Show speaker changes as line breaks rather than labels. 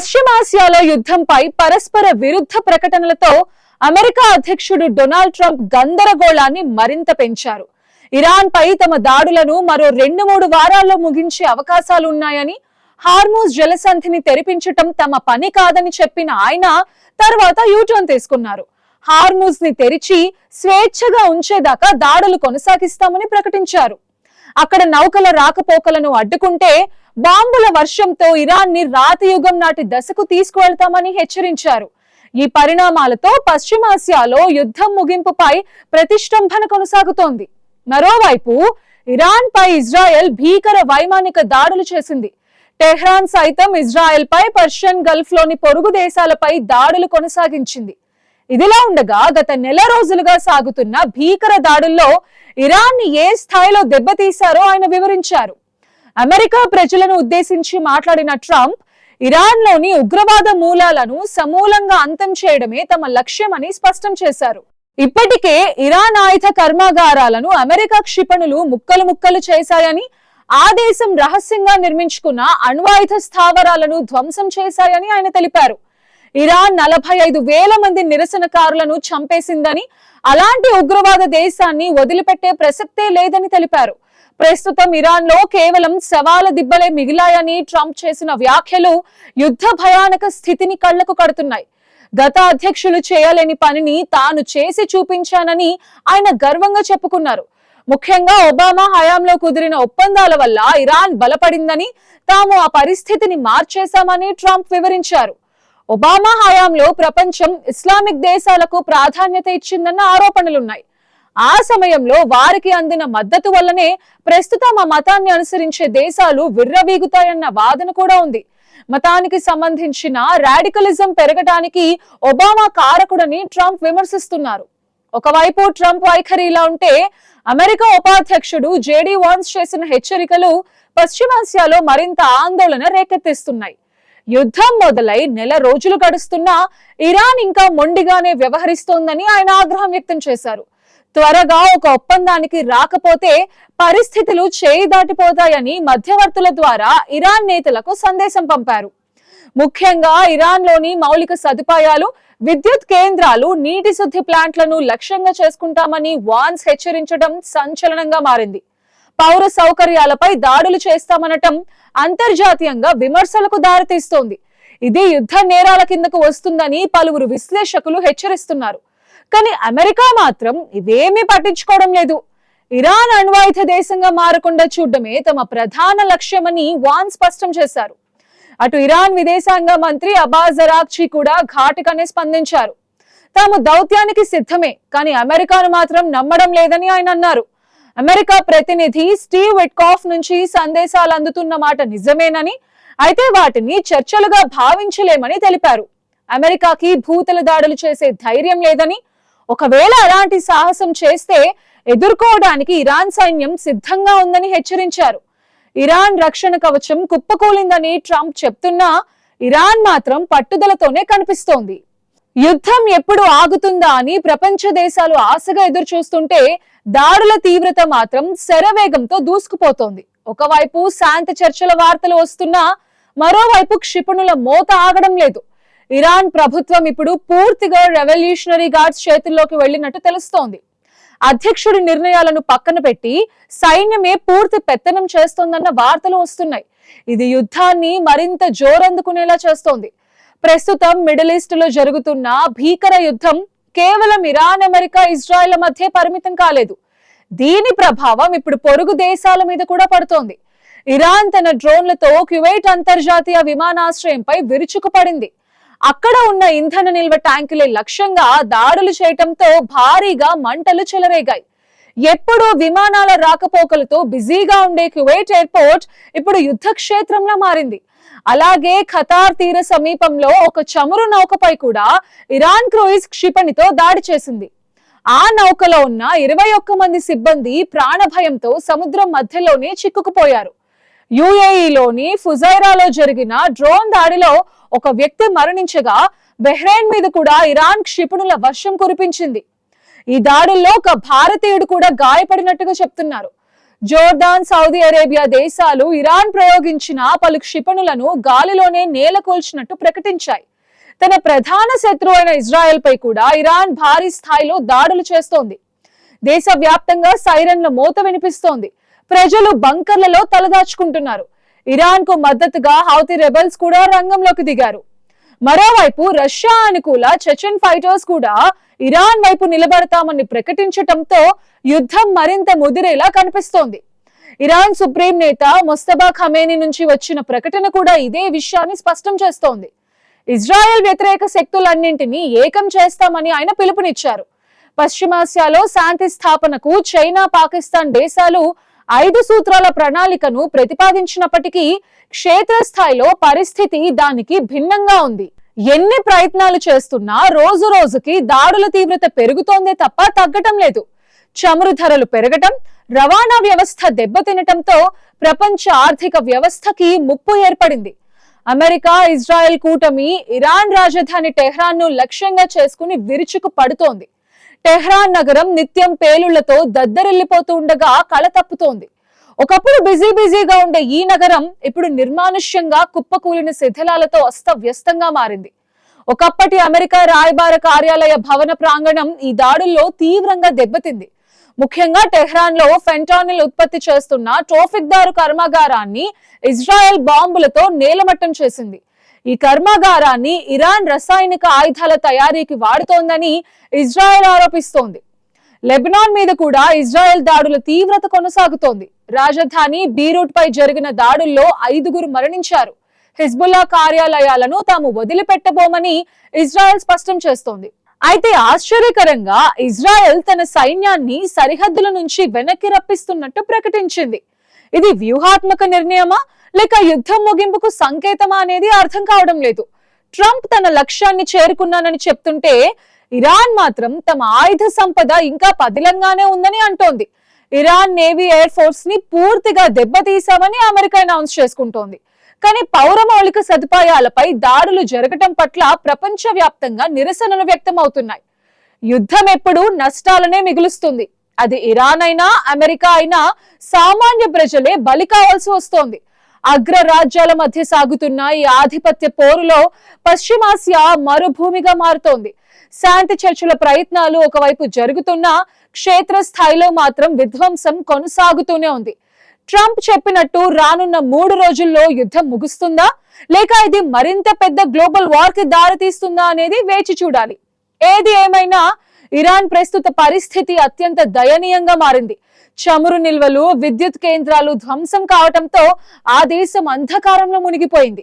పశ్చిమాసియాలో యుద్ధంపై పరస్పర విరుద్ధ ప్రకటనలతో అమెరికా అధ్యక్షుడు డొనాల్డ్ ట్రంప్ గందరగోళాన్ని మరింత పెంచారు. ఇరాన్ పై తమ దాడులను మరో 2-3 వారాల్లో ముగించే అవకాశాలు ఉన్నాయని, హార్మూజ్ జలసంధిని తెరిపించటం తమ పని కాదని చెప్పిన ఆయన తర్వాత యూటర్న్ తీసుకున్నారు. హార్మూజ్ ని తెరిచి స్వేచ్ఛగా ఉంచేదాకా దాడులు కొనసాగిస్తామని ప్రకటించారు. అక్కడ నౌకల రాకపోకలను అడ్డుకుంటే బాంబుల వర్షంతో ఇరాన్ ని రాతి యుగం నాటి దశకు తీసుకువెళ్తామని హెచ్చరించారు. ఈ పరిణామాలతో పశ్చిమాసియాలో యుద్ధం ముగింపుపై ప్రతిష్టంభన కొనసాగుతోంది. మరోవైపు ఇరాన్ పై ఇజ్రాయెల్ భీకర వైమానిక దాడులు చేసింది. టెహ్రాన్ సైతం ఇజ్రాయెల్ పై పర్షియన్ గల్ఫ్ లోని పొరుగు దేశాలపై దాడులు కొనసాగించింది. ఇదిలా ఉండగా గత నెల రోజులుగా సాగుతున్న భీకర దాడుల్లో ఇరాన్ ని ఏ స్థాయిలో దెబ్బతీశారో ఆయన వివరించారు. అమెరికా ప్రజలను ఉద్దేశించి మాట్లాడిన ట్రంప్ ఇరాన్ లోని ఉగ్రవాద మూలాలను సమూలంగా అంతం చేయడమే తమ లక్ష్యమని స్పష్టం చేశారు. ఇప్పటికే ఇరాన్ ఆయుధ కర్మాగారాలను అమెరికా క్షిపణులు ముక్కలు ముక్కలు చేశాయని, ఆ దేశం రహస్యంగా నిర్మించుకున్న అణ్వాయుధ స్థావరాలను ధ్వంసం చేశాయని ఆయన తెలిపారు. ఇరాన్ 45,000 మంది నిరసనకారులను చంపేసిందని, అలాంటి ఉగ్రవాద దేశాన్ని వదిలిపెట్టే ప్రసక్తే లేదని తెలిపారు. ప్రస్తుతం ఇరాన్ లో కేవలం శవాల దిబ్బలే మిగిలాయని ట్రంప్ చేసిన వ్యాఖ్యలు యుద్ధ భయానక స్థితిని కళ్లకు కడుతున్నాయి. గత అధ్యక్షులు చేయలేని పనిని తాను చేసి చూపించానని ఆయన గర్వంగా చెప్పుకున్నారు. ముఖ్యంగా ఒబామా హయాంలో కుదిరిన ఒప్పందాల వల్ల ఇరాన్ బలపడిందని, తాము ఆ పరిస్థితిని మార్చేశామని ట్రంప్ వివరించారు. ఒబామా హయాంలో ప్రపంచం ఇస్లామిక్ దేశాలకు ప్రాధాన్యత ఇచ్చిందన్న ఆరోపణలున్నాయి. ఆ సమయంలో వారికి అందిన మద్దతు వల్లనే ప్రస్తుతం ఆ మతాన్ని అనుసరించే దేశాలు విర్రవీగుతాయన్న వాదన కూడా ఉంది. మతానికి సంబంధించిన రాడికలిజం పెరగడానికి ఒబామా కారకుడని ట్రంప్ విమర్శిస్తున్నారు. ఒకవైపు ట్రంప్ వైఖరి ఇలా ఉంటే, అమెరికా ఉపాధ్యక్షుడు జేడీ వాన్స్ చేసిన హెచ్చరికలు పశ్చిమాసియాలో మరింత ఆందోళన రేకెత్తిస్తున్నాయి. యుద్ధం మొదలై నెల రోజులు గడుస్తున్నా ఇరాన్ ఇంకా మొండిగానే వ్యవహరిస్తోందని ఆయన ఆగ్రహం వ్యక్తం చేశారు. త్వరగా ఒక ఒప్పందానికి రాకపోతే పరిస్థితులు చేయి దాటిపోతాయని మధ్యవర్తుల ద్వారా ఇరాన్ నేతలకు సందేశం పంపారు. ముఖ్యంగా ఇరాన్ లోని మౌలిక సదుపాయాలు, విద్యుత్ కేంద్రాలు, నీటి శుద్ధి ప్లాంట్లను లక్ష్యంగా చేసుకుంటామని వాన్స్ హెచ్చరించడం సంచలనంగా మారింది. పౌర సౌకర్యాలపై దాడులు చేస్తామనటం అంతర్జాతీయంగా విమర్శలకు దారితీస్తోంది. ఇది యుద్ధ నేరాల కిందకు వస్తుందని పలువురు విశ్లేషకులు హెచ్చరిస్తున్నారు. కానీ అమెరికా మాత్రం ఇవేమీ పట్టించుకోవడం లేదు. ఇరాన్ అణ్వాయుధ దేశంగా మారకుండా చూడడమే తమ ప్రధాన లక్ష్యమని వాన్ స్పష్టం చేశారు. అటు ఇరాన్ విదేశాంగ మంత్రి అబ్బాస్ అరాగ్చి కూడా ఘాటుగానే స్పందించారు. తాము దౌత్యానికి సిద్ధమే, కానీ అమెరికాను మాత్రం నమ్మడం లేదని ఆయన అన్నారు. అమెరికా ప్రతినిధి స్టీవ్ విట్కాఫ్ నుంచి సందేశాలు అందుతున్న మాట నిజమేనని, అయితే వాటిని చర్చలుగా భావించలేమని తెలిపారు. అమెరికాకి భూతల దాడులు చేసే ధైర్యం లేదని, ఒకవేళ అలాంటి సాహసం చేస్తే ఎదుర్కోవడానికి ఇరాన్ సైన్యం సిద్ధంగా ఉందని హెచ్చరించారు. ఇరాన్ రక్షణ కవచం కుప్పకూలిందని ట్రంప్ చెప్తున్నా ఇరాన్ మాత్రం పట్టుదలతోనే కనిపిస్తోంది. యుద్ధం ఎప్పుడు ఆగుతుందా అని ప్రపంచ దేశాలు ఆశగా ఎదురు చూస్తుంటే దాడుల తీవ్రత మాత్రం శరవేగంతో దూసుకుపోతోంది. ఒకవైపు శాంతి చర్చల వార్తలు వస్తున్నా మరోవైపు క్షిపణుల మోత ఆగడం లేదు. ఇరాన్ ప్రభుత్వం ఇప్పుడు పూర్తిగా రెవల్యూషనరీ గార్డ్స్ చేతుల్లోకి వెళ్లినట్టు తెలుస్తోంది. అధ్యక్షుడి నిర్ణయాలను పక్కన పెట్టి సైన్యమే పూర్తి పెత్తనం చేస్తోందన్న వార్తలు వస్తున్నాయి. ఇది యుద్ధాన్ని మరింత జోరందుకునేలా చేస్తోంది. ప్రస్తుతం మిడిల్ ఈస్ట్ లో జరుగుతున్న భీకర యుద్ధం కేవలం ఇరాన్, అమెరికా, ఇజ్రాయెల్ మధ్య పరిమితం కాలేదు. దీని ప్రభావం ఇప్పుడు పొరుగు దేశాల మీద కూడా పడుతోంది. ఇరాన్ తన డ్రోన్లతో కువైట్ అంతర్జాతీయ విమానాశ్రయంపై విరుచుకుపడింది. అక్కడ ఉన్న ఇంధన నిల్వ ట్యాంకులే లక్ష్యంగా దాడులు చేయటంతో భారీగా మంటలు చెలరేగాయి. ఎప్పుడూ విమానాల రాకపోకలతో బిజీగా ఉండే కువైట్ ఎయిర్పోర్ట్ ఇప్పుడు యుద్ధ క్షేత్రంలా మారింది. అలాగే ఖతార్ తీర సమీపంలో ఒక చమురు నౌకపై కూడా ఇరాన్ క్రూయిజ్ క్షిపణితో దాడి చేసింది. ఆ నౌకలో ఉన్న 21 మంది సిబ్బంది ప్రాణభయంతో సముద్రం మధ్యలోనే చిక్కుకుపోయారు. యుఏఈలోని ఫుజైరాలో జరిగిన డ్రోన్ దాడిలో ఒక వ్యక్తి మరణించగా బహ్రెయిన్ మీద కూడా ఇరాన్ క్షిపణుల వర్షం కురిపించింది. ఈ దాడుల్లో ఒక భారతీయుడు కూడా గాయపడినట్టుగా చెప్తున్నారు. జోర్దాన్, సౌదీ అరేబియా దేశాలు ఇరాన్ ప్రయోగించిన పలు క్షిపణులను గాలిలోనే నేలకూల్చినట్టు ప్రకటించాయి. తన ప్రధాన శత్రువు అయిన ఇజ్రాయెల్ పై కూడా ఇరాన్ భారీ స్థాయిలో దాడులు చేస్తోంది. దేశవ్యాప్తంగా సైరన్ల మోత వినిపిస్తోంది. ప్రజలు బంకర్లలో తలదాచుకుంటున్నారు. ఇరాన్ కు మద్దతుగా హౌతీ రెబెల్స్ కూడా రంగంలోకి దిగారు. మరోవైపు రష్యా అనుకూల చెచెన్ ఫైటర్స్ కూడా ఇరాన్ వైపు నిలబడతామని ప్రకటించటంతో యుద్ధం మరింత ముదిరేలా కనిపిస్తోంది. ఇరాన్ సుప్రీం నేత ముస్తఫా ఖమేనీ నుంచి వచ్చిన ప్రకటన కూడా ఇదే విషయాన్ని స్పష్టం చేస్తోంది. ఇజ్రాయెల్ వ్యతిరేక శక్తులన్నింటినీ ఏకం చేస్తామని ఆయన పిలుపునిచ్చారు. పశ్చిమాసియాలో శాంతి స్థాపనకు చైనా, పాకిస్తాన్ దేశాలు 5 సూత్రాల ప్రణాళికను ప్రతిపాదించినప్పటికీ క్షేత్రస్థాయిలో పరిస్థితి దానికి భిన్నంగా ఉంది. ఎన్ని ప్రయత్నాలు చేస్తున్నా రోజు రోజుకి దాడుల తీవ్రత పెరుగుతోందే తప్ప తగ్గటం లేదు. చమురు ధరలు పెరగటం, రవాణా వ్యవస్థ దెబ్బతినటంతో ప్రపంచ ఆర్థిక వ్యవస్థకి ముప్పు ఏర్పడింది. అమెరికా, ఇజ్రాయెల్ కూటమి ఇరాన్ రాజధాని టెహ్రాన్ ను లక్ష్యంగా చేసుకుని విరుచుకు పడుతోంది. టెహ్రాన్ నగరం నిత్యం పేలుళ్లతో దద్దరిల్లిపోతూ ఉండగా కళ తప్పుతోంది. ఒకప్పుడు బిజీగా ఉండే ఈ నగరం ఇప్పుడు నిర్మానుష్యంగా కుప్పకూలిన శిథిలాలతో అస్తవ్యస్తంగా మారింది. ఒకప్పటి అమెరికా రాయబార కార్యాలయ భవన ప్రాంగణం ఈ దాడుల్లో తీవ్రంగా దెబ్బతింది. ముఖ్యంగా టెహ్రాన్ లో ఫెంటానిల్ ఉత్పత్తి చేస్తున్న టోఫిక్దారు కర్మాగారాన్ని ఇజ్రాయెల్ బాంబులతో నేలమట్టం చేసింది. ఈ కర్మాగారాన్ని ఇరాన్ రసాయనిక ఆయుధాల తయారీకి వాడుతోందని ఇజ్రాయెల్ ఆరోపిస్తోంది. లెబనాన్ మీద కూడా ఇజ్రాయెల్ దాడుల తీవ్రత కొనసాగుతోంది. రాజధాని బీరూట్ పై జరిగిన దాడుల్లో 5గురు మరణించారు. హిజ్బుల్లా కార్యాలయాలను తాము వదిలిపెట్టబోమని ఇజ్రాయెల్ స్పష్టం చేస్తోంది. అయితే ఆశ్చర్యకరంగా ఇజ్రాయెల్ తన సైన్యాన్ని సరిహద్దుల నుంచి వెనక్కి రప్పిస్తున్నట్టు ప్రకటించింది. ఇది వ్యూహాత్మక నిర్ణయమా లేక యుద్ధం ముగింపుకు సంకేతమా అనేది అర్థం కావడం లేదు. ట్రంప్ తన లక్ష్యాన్ని చేరుకున్నానని చెప్తుంటే ఇరాన్ మాత్రం తమ ఆయుధ సంపద ఇంకా పదిలంగానే ఉందని అంటోంది. ఇరాన్ నేవీ, ఎయిర్ ఫోర్స్ ని పూర్తిగా దెబ్బతీశామని అమెరికా అనౌన్స్ చేసుకుంటోంది. కానీ పౌర మౌలిక సదుపాయాలపై దాడులు జరగటం పట్ల ప్రపంచ వ్యాప్తంగా నిరసనలు వ్యక్తం అవుతున్నాయి. యుద్ధం ఎప్పుడు నష్టాలనే మిగులుస్తుంది. అది ఇరాన్ అయినా, అమెరికా అయినా సామాన్య ప్రజలే బలి కావాల్సి వస్తోంది. అగ్ర రాజ్యాల మధ్య సాగుతున్న ఈ ఆధిపత్య పోరులో పశ్చిమాసియా మరుభూమిగా మారుతోంది. శాంతి చర్చల ప్రయత్నాలు ఒకవైపు జరుగుతున్నా క్షేత్రస్థాయిలో మాత్రం విధ్వంసం కొనసాగుతూనే ఉంది. ట్రంప్ చెప్పినట్టు రానున్న 3 రోజుల్లో యుద్ధం ముగుస్తుందా లేక ఇది మరింత పెద్ద గ్లోబల్ వార్ కి దారితీస్తుందా అనేది వేచి చూడాలి. ఏది ఏమైనా ఇరాన్ ప్రస్తుత పరిస్థితి అత్యంత దయనీయంగా మారింది. చమురు నిల్వలు, విద్యుత్ కేంద్రాలు ధ్వంసం కావటంతో ఆ దేశం అంధకారంలో మునిగిపోయింది.